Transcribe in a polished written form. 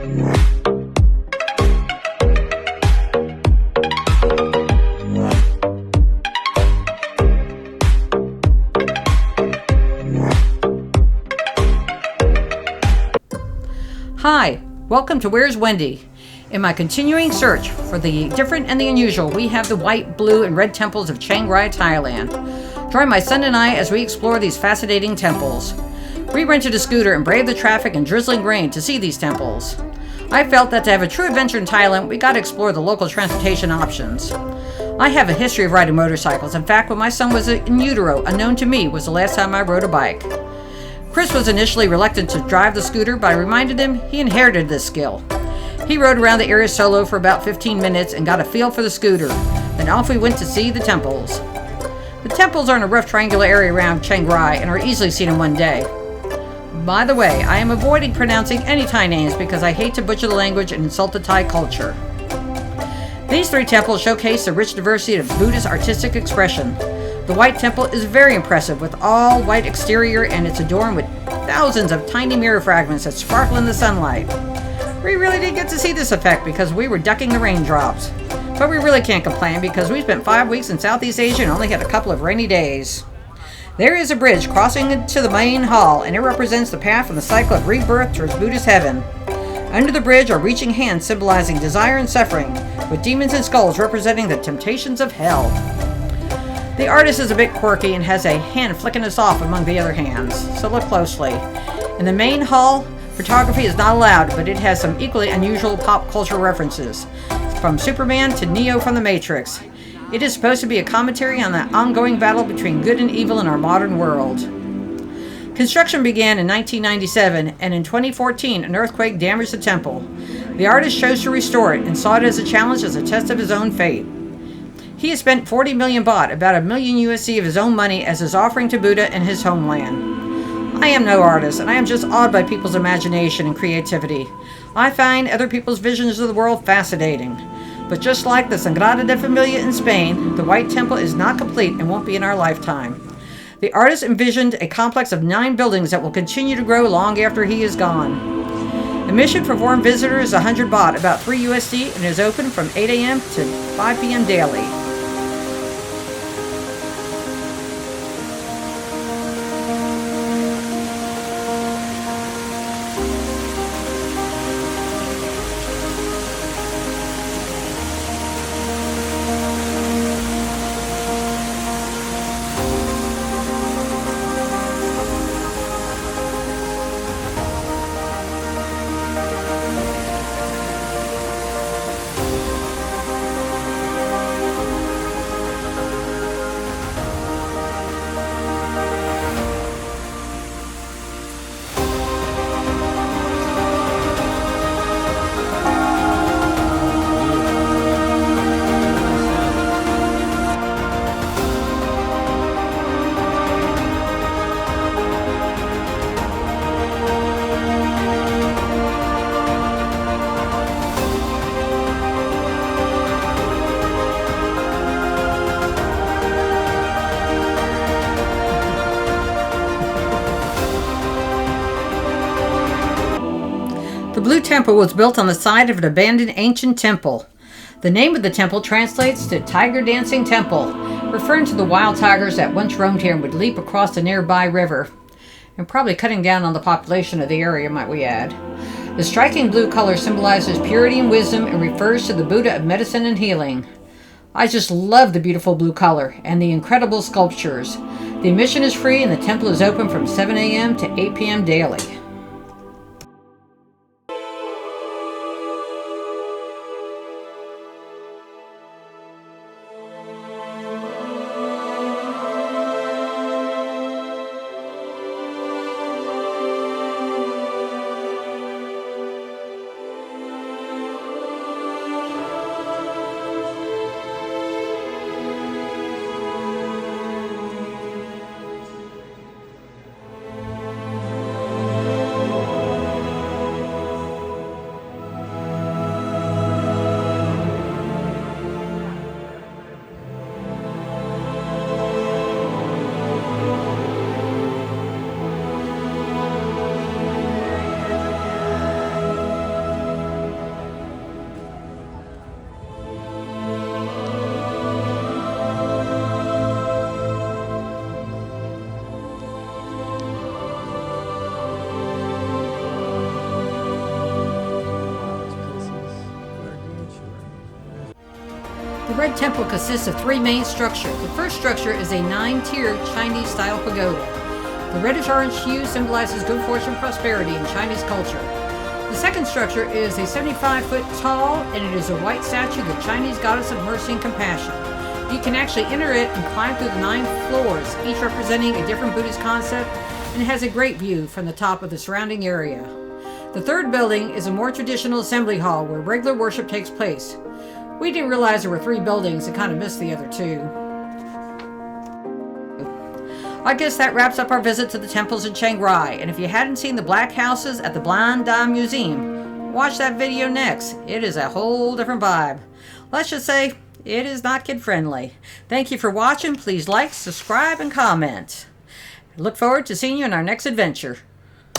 Hi, welcome to Where's Wendy? In my continuing search for the different and the unusual, we have the white, blue, and red temples of Chiang, Thailand. Join my son and I as we explore these fascinating temples. We rented a scooter and braved the traffic and drizzling rain to see these temples. I felt that to have a true adventure in Thailand, we got to explore the local transportation options. I have a history of riding motorcycles. In fact, when my son was in utero, unknown to me, was the last time I rode a bike. Chris was initially reluctant to drive the scooter, but I reminded him he inherited this skill. He rode around the area solo for about 15 minutes and got a feel for the scooter. Then off we went to see the temples. The temples are in a rough triangular area around Chiang Rai and are easily seen in one day. By the way, I am avoiding pronouncing any Thai names because I hate to butcher the language and insult the Thai culture. These three temples showcase the rich diversity of Buddhist artistic expression. The White Temple is very impressive with all white exterior, and it's adorned with thousands of tiny mirror fragments that sparkle in the sunlight. We really didn't get to see this effect because we were ducking the raindrops. But we really can't complain because we spent 5 weeks in Southeast Asia and only had a couple of rainy days. There is a bridge crossing into the main hall, and it represents the path from the cycle of rebirth towards Buddhist heaven. Under the bridge are reaching hands symbolizing desire and suffering, with demons and skulls representing the temptations of hell. The artist is a bit quirky and has a hand flicking us off among the other hands, so look closely. In the main hall, photography is not allowed, but it has some equally unusual pop culture references, from Superman to Neo from the Matrix. It is supposed to be a commentary on the ongoing battle between good and evil in our modern world. Construction began in 1997, and in 2014, an earthquake damaged the temple. The artist chose to restore it and saw it as a challenge as a test of his own fate. He has spent 40 million baht, about $1 million USD of his own money, as his offering to Buddha and his homeland. I am no artist, and I am just awed by people's imagination and creativity. I find other people's visions of the world fascinating. But just like the Sagrada de Familia in Spain, the White Temple is not complete and won't be in our lifetime. The artist envisioned a complex of 9 buildings that will continue to grow long after he is gone. Admission for foreign visitors is 100 baht, about 3 USD, and is open from 8 a.m. to 5 p.m. daily. The Blue Temple was built on the site of an abandoned ancient temple. The name of the temple translates to Tiger Dancing Temple, referring to the wild tigers that once roamed here and would leap across the nearby river, and probably cutting down on the population of the area, might we add. The striking blue color symbolizes purity and wisdom and refers to the Buddha of medicine and healing. I just love the beautiful blue color and the incredible sculptures. The admission is free and the temple is open from 7 a.m. to 8 p.m. daily. Red Temple consists of three main structures. The first structure is a 9-tiered Chinese-style pagoda. The reddish-orange hue symbolizes good fortune and prosperity in Chinese culture. The second structure is a 75-foot tall, and it is a white statue of the Chinese goddess of mercy and compassion. You can actually enter it and climb through the 9 floors, each representing a different Buddhist concept, and it has a great view from the top of the surrounding area. The third building is a more traditional assembly hall where regular worship takes place. We didn't realize there were 3 buildings and kind of missed the other 2. I guess that wraps up our visit to the temples in Chiang Rai, and if you hadn't seen the black houses at the Blind Dam Museum, watch that video next. It is a whole different vibe. Let's just say, it is not kid-friendly. Thank you for watching. Please like, subscribe, and comment. I look forward to seeing you in our next adventure.